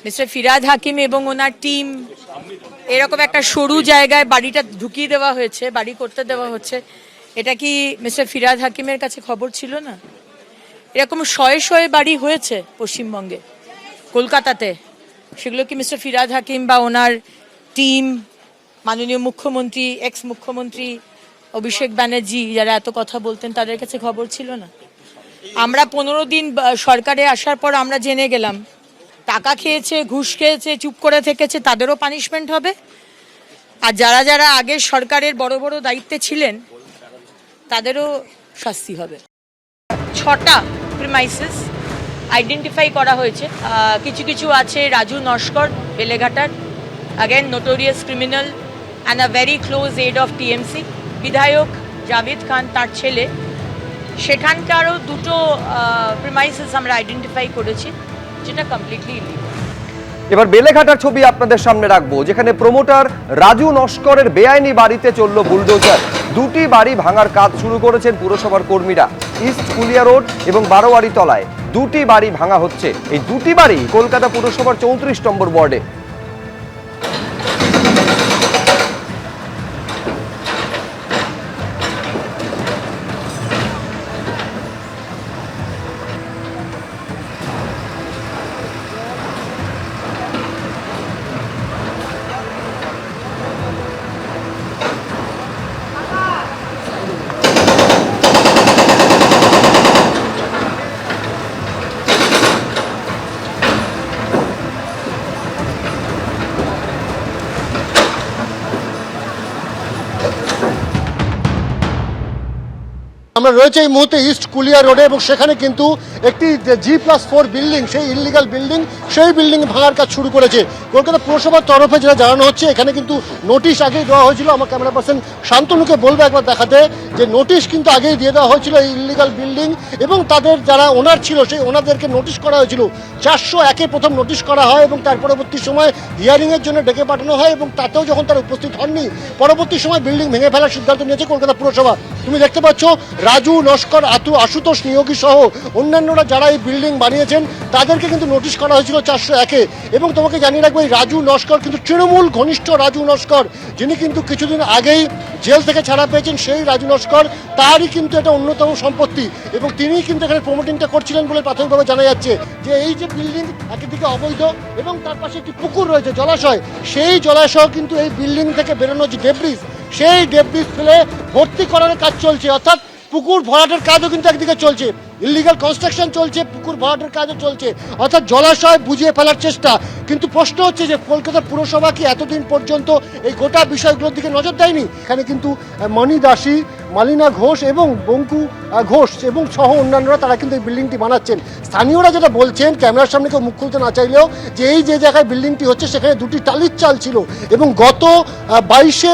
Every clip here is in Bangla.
মিস্টার ফিরাদ হাকিম এবং ওনার টিম এরকম একটা সরু জায়গায় বাড়িটা ঢুকিয়ে দেওয়া হয়েছে, বাড়ি করতে দেওয়া হচ্ছে, এটা কি মিস্টার ফিরাদ হাকিমের কাছে খবর ছিল না? এরকম শয়ে শয়ে বাড়ি হয়েছে পশ্চিমবঙ্গে, কলকাতাতে, সেগুলো কি মিস্টার ফিরাদ হাকিম বা ওনার টিম, মাননীয় মুখ্যমন্ত্রী, এক্স মুখ্যমন্ত্রী অভিষেক ব্যানার্জি যারা এত কথা বলতেন তাদের কাছে খবর ছিল না? আমরা 15 দিন সরকারে আসার পর আমরা জেনে গেলাম টাকা খেয়েছে, ঘুষ খেয়েছে, চুপ করে থেকেছে, তাদেরও পানিশমেন্ট হবে, আর যারা যারা আগের সরকারের বড় বড় দায়িত্বে ছিলেন তাদেরও শাস্তি হবে। 6টা প্রিমাইসেস আইডেন্টিফাই করা হয়েছে। কিছু কিছু আছে রাজু নস্কর, বেলেঘাটার, again notorious criminal and a very close aide of TMC. বিধায়ক জাভেদ খান, তার ছেলে, সেখানকারও 2টো প্রিমাইসেস আমরা আইডেন্টিফাই করেছি, যেটা কমপ্লিটলি ইলিগাল। এবার বেলেঘাটার ছবি আপনাদের সামনে রাখবো, যেখানে প্রমোটার রাজু নস্করের বেআইনি বাড়িতে চলল বুলডোজার। 2টি বাড়ি ভাঙার কাজ শুরু করেছেন পুরসভার কর্মীরা। ইস্ট কুলিয়া রোড এবং বারোয়ারি তলায় 2টি বাড়ি ভাঙা হচ্ছে। এই 2টি বাড়ি কলকাতা পুরসভার 34 নম্বর ওয়ার্ডে। আমরা রয়েছে এই মুহূর্তে ইস্ট কুলিয়া রোডে, এবং সেখানে কিন্তু একটি G+4 বিল্ডিং, সেই ইলিগাল বিল্ডিং, সেই বিল্ডিং ভাঙার কাজ শুরু করেছে কলকাতা পুরসভার তরফে। যেটা জানানো হচ্ছে, এখানে কিন্তু নোটিশ আগেই দেওয়া হয়েছিল। আমার ক্যামেরা পার্সন শান্তনুকে বলবো একবার দেখাতে, যে নোটিশ কিন্তু আগেই দিয়ে দেওয়া হয়েছিল এই ইলিগাল বিল্ডিং, এবং তাদের যারা ওনার ছিল সেই ওনাদেরকে নোটিশ করা হয়েছিল। 401-এ প্রথম নোটিশ করা হয়, এবং তার পরবর্তী সময় হিয়ারিংয়ের জন্য ডেকে পাঠানো হয়, এবং তাতেও যখন তারা উপস্থিত হননি, পরবর্তী সময় বিল্ডিং ভেঙে ফেলার সিদ্ধান্ত নিয়েছে কলকাতা পুরসভা। তুমি দেখতে পাচ্ছ রাজু নস্কর, আশুতোষ নিয়োগী সহ অন্যান্যরা যারা এই বিল্ডিং বানিয়েছেন তাদেরকে কিন্তু নোটিশ করা হয়েছিল 401-এ। এবং তোমাকে জানিয়ে রাখবো, এই রাজু নস্কর কিন্তু তৃণমূল ঘনিষ্ঠ রাজু নস্কর, যিনি কিন্তু কিছুদিন আগেই জেল থেকে ছাড়া পেয়েছেন। সেই রাজু নস্কর, তারই কিন্তু এটা অন্যতম সম্পত্তি, এবং তিনিই কিন্তু এখানে প্রমোটিংটা করছিলেন বলে প্রাথমিকভাবে জানা যাচ্ছে। যে এই যে বিল্ডিং একদিকে অবৈধ, এবং তার পাশে একটি পুকুর রয়েছে, জলাশয়, সেই জলাশয় কিন্তু এই বিল্ডিং থেকে বেরোনো যে ডেব্রিজ, সেই ডেব্রিজ ফেলে ভর্তি করার কাজ চলছে। অর্থাৎ পুকুর ভরাটের কাজও কিন্তু একদিকে চলছে, ইলিগাল কনস্ট্রাকশন চলছে, পুকুর ভরাটের কাজও চলছে, অর্থাৎ জলাশয় বুঝিয়ে ফেলার চেষ্টা। কিন্তু প্রশ্ন হচ্ছে যে কলকাতা পুরসভা কি এতদিন পর্যন্ত এই গোটা বিষয়গুলোর দিকে নজর দেয়নি? এখানে কিন্তু মণি দাসী, মালিনা ঘোষ এবং বঙ্কু ঘোষ এবং সহ অন্যান্যরা তারা কিন্তু এই বিল্ডিংটি বানাচ্ছেন। স্থানীয়রা যেটা বলছেন, ক্যামেরার সামনে কেউ মুখ খুলতে না চাইলেও, যে এই যে জায়গায় বিল্ডিংটি হচ্ছে সেখানে 2টি টালির চাল ছিল, এবং গত 22শে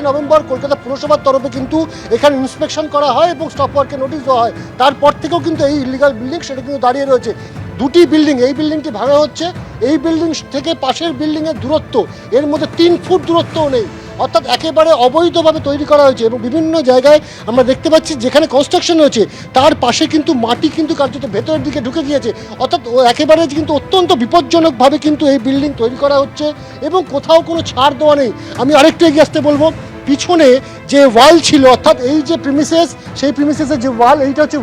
নভেম্বর কলকাতা পুরসভার তরফে কিন্তু এখানে ইন্সপেকশন করা হয় এবং স্টপ ওয়ার্কে নোটিশ দেওয়া হয়। তারপর থেকেও কিন্তু এই ইলিগাল বিল্ডিং সেটা কিন্তু দাঁড়িয়ে রয়েছে। 2টি বিল্ডিং, এই বিল্ডিংটি ভাঙা হচ্ছে, এই বিল্ডিং থেকে পাশের বিল্ডিংয়ের দূরত্ব, এর মধ্যে 3 ফুট দূরত্বও নেই, অর্থাৎ একেবারে অবৈধভাবে তৈরি করা হয়েছে। এবং বিভিন্ন জায়গায় আমরা দেখতে পাচ্ছি যেখানে কনস্ট্রাকশন হয়েছে তার পাশে কিন্তু মাটি কিন্তু কার্যত ভেতরের দিকে ঢুকে গিয়েছে, অর্থাৎ একেবারে কিন্তু অত্যন্ত বিপজ্জনকভাবে কিন্তু এই বিল্ডিং তৈরি করা হচ্ছে, এবং কোথাও কোনো ছাড় দেওয়া নেই। আমি আরেকটু এগিয়ে আসতে বলবো, পিছনে যে ওয়াল ছিল, অর্থাৎ এই যে প্রিমিসেস, সেই প্রিমিসেসের যে ওয়াল, এইটা হচ্ছে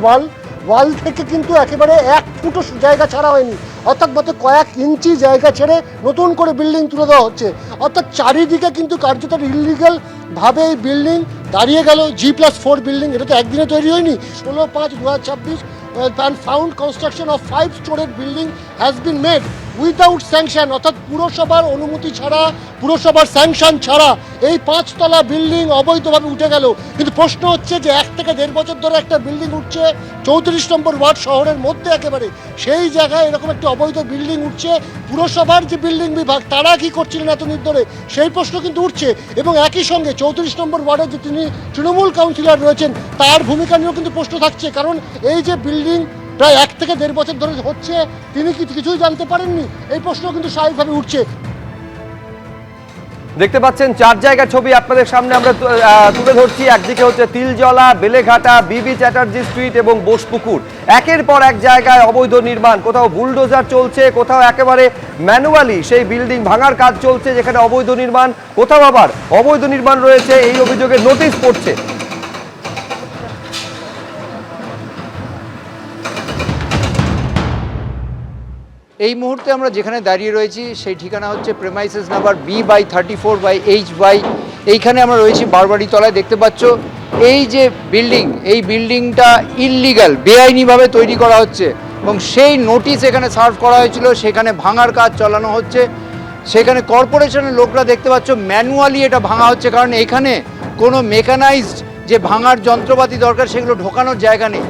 ওয়াল থেকে কিন্তু একেবারে 1 ফুটও জায়গা ছাড়া হয়নি, অর্থাৎ মাত্র কয়েক ইঞ্চি জায়গা ছেড়ে নতুন করে বিল্ডিং তুলে দেওয়া হচ্ছে। অর্থাৎ চারিদিকে কিন্তু কার্যত ইলিগাল ভাবে এই বিল্ডিং দাঁড়িয়ে গেল। G+4 বিল্ডিং, এটা তো একদিনে তৈরি হয়নি। 16/5/2026 and found construction of 5-story building has been made without sanction, অর্থাৎ পুরসভার অনুমতি ছাড়া, পুরসভার স্যাংশন ছাড়া এই 5তলা বিল্ডিং অবৈধভাবে উঠে গেল। কিন্তু প্রশ্ন হচ্ছে যে 1 থেকে 1.5 বছর ধরে একটা বিল্ডিং উঠছে 34 নম্বর ওয়ার্ড শহরের মধ্যে, একেবারে সেই জায়গায় এরকম একটি অবৈধ বিল্ডিং উঠছে, পুরসভার যে বিল্ডিং বিভাগ তারা কি করছিলেন এতদিন ধরে, সেই প্রশ্ন কিন্তু উঠছে। এবং একই সঙ্গে 34 নম্বর ওয়ার্ডে যে তিনি তৃণমূল কাউন্সিলর রয়েছেন তার ভূমিকা নিয়েও কিন্তু প্রশ্ন থাকছে, কারণ এই যে বিল্ডিং প্রায় 1 থেকে 1.5 বছর ধরে হচ্ছে, তিনি কিছুই জানতে পারেননি, এই প্রশ্ন কিন্তু স্বাভাবিকভাবে উঠছে। দেখতে পাচ্ছেন 4 জায়গার ছবি আপনাদের সামনে আমরা তুলে ধরছি। একদিকে হচ্ছে তিলজলা, বেলেঘাটা, বিবি চ্যাটার্জি স্ট্রিট এবং বোসপুকুর। একের পর এক জায়গায় অবৈধ নির্মাণ, কোথাও বুলডোজার চলছে, কোথাও একেবারে ম্যানুয়ালি সেই বিল্ডিং ভাঙার কাজ চলছে যেখানে অবৈধ নির্মাণ, কোথাও আবার অবৈধ নির্মাণ রয়েছে এই অভিযোগে নোটিশ পড়ছে। এই মুহূর্তে আমরা যেখানে দাঁড়িয়ে রয়েছি সেই ঠিকানা হচ্ছে প্রেমাইসেস নাম্বার B/34/H এইখানে আমরা রয়েছি বারবারি তলায়। দেখতে পাচ্ছ এই যে এই বিল্ডিংটা ইললিগাল, বেআইনিভাবে তৈরি করা হচ্ছে এবং সেই নোটিশ এখানে সার্ভ করা হয়েছিল, সেখানে ভাঙার কাজ চালানো হচ্ছে। সেখানে কর্পোরেশনের লোকরা দেখতে পাচ্ছ ম্যানুয়ালি এটা ভাঙা হচ্ছে, কারণ এখানে কোনো মেকানাইজড যে ভাঙার যন্ত্রপাতি দরকার সেগুলো ঢোকানোর জায়গা নেই।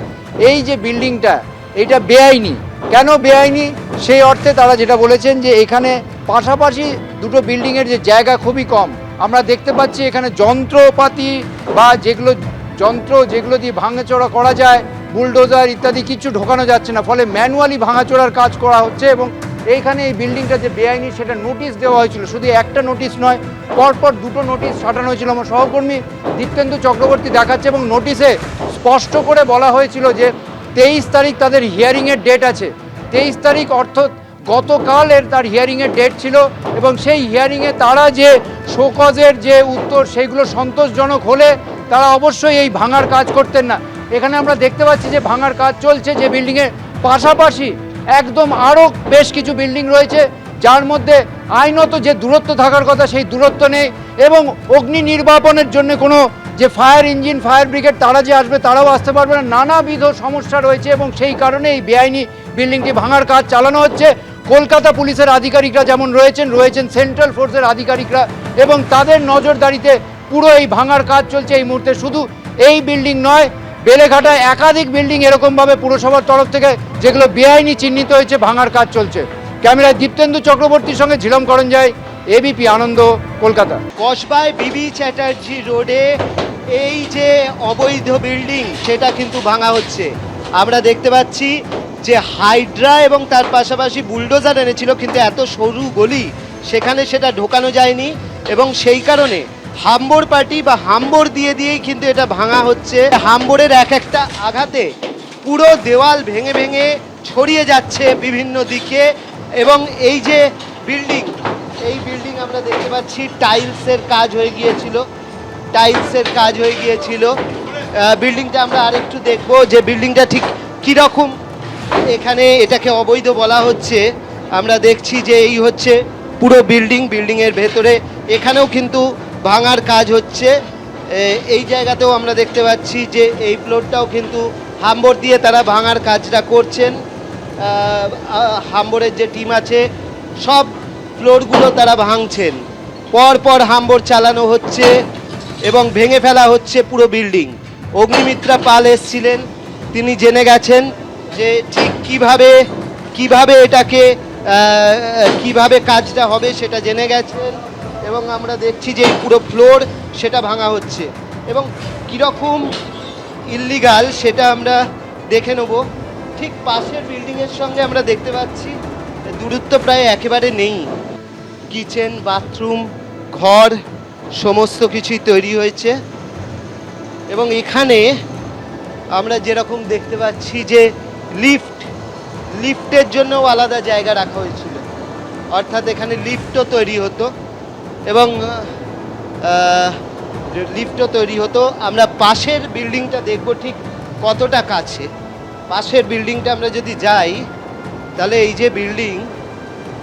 এই যে বিল্ডিংটা এটা বেআইনি। কেন বেআইনি সেই অর্থে তারা যেটা বলেছেন যে এখানে পাশাপাশি দুটো বিল্ডিংয়ের যে জায়গা খুবই কম। আমরা দেখতে পাচ্ছি এখানে যন্ত্রপাতি বা যেগুলো দিয়ে ভাঙাচোরা করা যায়, বুলডোজার ইত্যাদি কিছু ঢোকানো যাচ্ছে না, ফলে ম্যানুয়ালি ভাঙাচোরার কাজ করা হচ্ছে। এবং এইখানে এই বিল্ডিংটা যে বেআইনি সেটা নোটিশ দেওয়া হয়েছিল, শুধু একটা নোটিশ নয়, পরপর দুটো নোটিশ ছাটানো হয়েছিল। আমার সহকর্মী দীপ্তেন্দু চক্রবর্তী দেখাচ্ছে এবং নোটিশে স্পষ্ট করে বলা হয়েছিল যে 23 তারিখ তাদের হিয়ারিংয়ের ডেট আছে। 23 তারিখ অর্থাৎ গতকালের তার হিয়ারিংয়ের ডেট ছিল এবং সেই হিয়ারিংয়ে তারা যে শোকজের যে উত্তর সেইগুলো সন্তোষজনক হলে তারা অবশ্যই এই ভাঙার কাজ করতেন না। এখানে আমরা দেখতে পাচ্ছি যে ভাঙার কাজ চলছে, যে বিল্ডিংয়ের পাশাপাশি একদম আরও বেশ কিছু বিল্ডিং রয়েছে যার মধ্যে আইনত যে দূরত্ব থাকার কথা সেই দূরত্ব নেই এবং অগ্নি নির্বাপনের জন্য কোনো যে ফায়ার ইঞ্জিন, ফায়ার ব্রিগেড তারা যে আসবে তারাও আসতে পারবে না। নানাবিধ সমস্যা রয়েছে এবং সেই কারণে এই বেআইনি বিল্ডিংটি ভাঙার কাজ চালানো হচ্ছে। কলকাতা পুলিশের আধিকারিকরা যেমন রয়েছেন সেন্ট্রাল ফোর্সের আধিকারিকরা এবং তাদের নজরদারিতে পুরো এই ভাঙার কাজ চলছে এই মুহূর্তে। শুধু এই বিল্ডিং নয়, বেলেঘাটায় একাধিক বিল্ডিং এরকমভাবে পুরসভার তরফ থেকে যেগুলো বেআইনি চিহ্নিত হয়েছে ভাঙার কাজ চলছে। ক্যামেরায় দীপ্তেন্দু চক্রবর্তীর সঙ্গে ঝিলম করঞ্জয়, এবিপি আনন্দ, কলকাতা। কসবায় বিবি চ্যাটার্জি রোডে এই যে অবৈধ বিল্ডিং সেটা কিন্তু ভাঙা হচ্ছে। আমরা দেখতে পাচ্ছি যে হাইড্রা এবং তার পাশাপাশি বুলডোজার এনেছিল, কিন্তু এত সরু গলি সেখানে সেটা ঢোকানো যায়নি এবং সেই কারণে হাম্বর পার্টি বা হাম্বর দিয়েই কিন্তু এটা ভাঙা হচ্ছে। হাম্বরের এক একটা আঘাতে পুরো দেওয়াল ভেঙে ভেঙে ছড়িয়ে যাচ্ছে বিভিন্ন দিকে এবং এই যে বিল্ডিং আমরা দেখতে পাচ্ছি টাইলসের কাজ হয়ে গিয়েছিল। বিল্ডিংটা আমরা আরেকটু দেখব যে বিল্ডিংটা ঠিক কীরকম। এখানে এটাকে অবৈধ বলা হচ্ছে। আমরা দেখছি যে এই হচ্ছে পুরো বিল্ডিংয়ের ভেতরে এখানেও কিন্তু ভাঙার কাজ হচ্ছে। এই জায়গাতেও আমরা দেখতে পাচ্ছি যে এই ফ্লোরটাও কিন্তু হাম্বর দিয়ে তারা ভাঙার কাজটা করছেন। হাম্বরের যে টিম আছে সব ফ্লোরগুলো তারা ভাঙছেন, পর হাম্বর চালানো হচ্ছে এবং ভেঙে ফেলা হচ্ছে পুরো বিল্ডিং। অগ্নিমিত্রা পাল এসছিলেন, তিনি জেনে গেছেন যে ঠিক কিভাবে এটাকে কিভাবে কাজটা হবে সেটা জেনে গেছেন এবং আমরা দেখছি যে এই পুরো ফ্লোর সেটা ভাঙা হচ্ছে এবং কীরকম ইললিগাল সেটা আমরা দেখে নেব। ঠিক পাশের বিল্ডিংয়ের সঙ্গে আমরা দেখতে পাচ্ছি দূরত্ব প্রায় একেবারে নেই। কিচেন, বাথরুম, ঘর সমস্ত কিছুই তৈরি হয়েছে এবং এখানে আমরা যেরকম দেখতে পাচ্ছি যে লিফটের জন্যও আলাদা জায়গা রাখা হয়েছিল, অর্থাৎ এখানে লিফটও তৈরি হতো। আমরা পাশের বিল্ডিংটা দেখব ঠিক কতটা কাছে। পাশের বিল্ডিংটা আমরা যদি যাই তাহলে এই যে বিল্ডিং,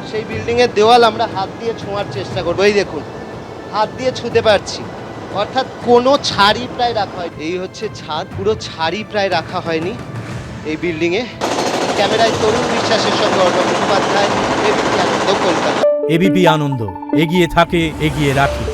সেই বিল্ডিংয়ের দেওয়াল আমরা হাত দিয়ে ছোঁয়ার চেষ্টা করবো। এই দেখুন, হাত দিয়ে ছুঁতে পারছি, অর্থাৎ কোনো ছাড়ই প্রায় রাখা হয়। এই হচ্ছে ছাদ, পুরো ছাড়ই প্রায় রাখা হয়নি এই বিল্ডিংয়ে। ক্যামেরায় তরুণ বিশ্বাসের সঙ্গে অর্ণব মুখোপাধ্যায়, এবিপি আনন্দ, কলকাতা। এবিপি আনন্দ, এগিয়ে থাকে, এগিয়ে রাখে।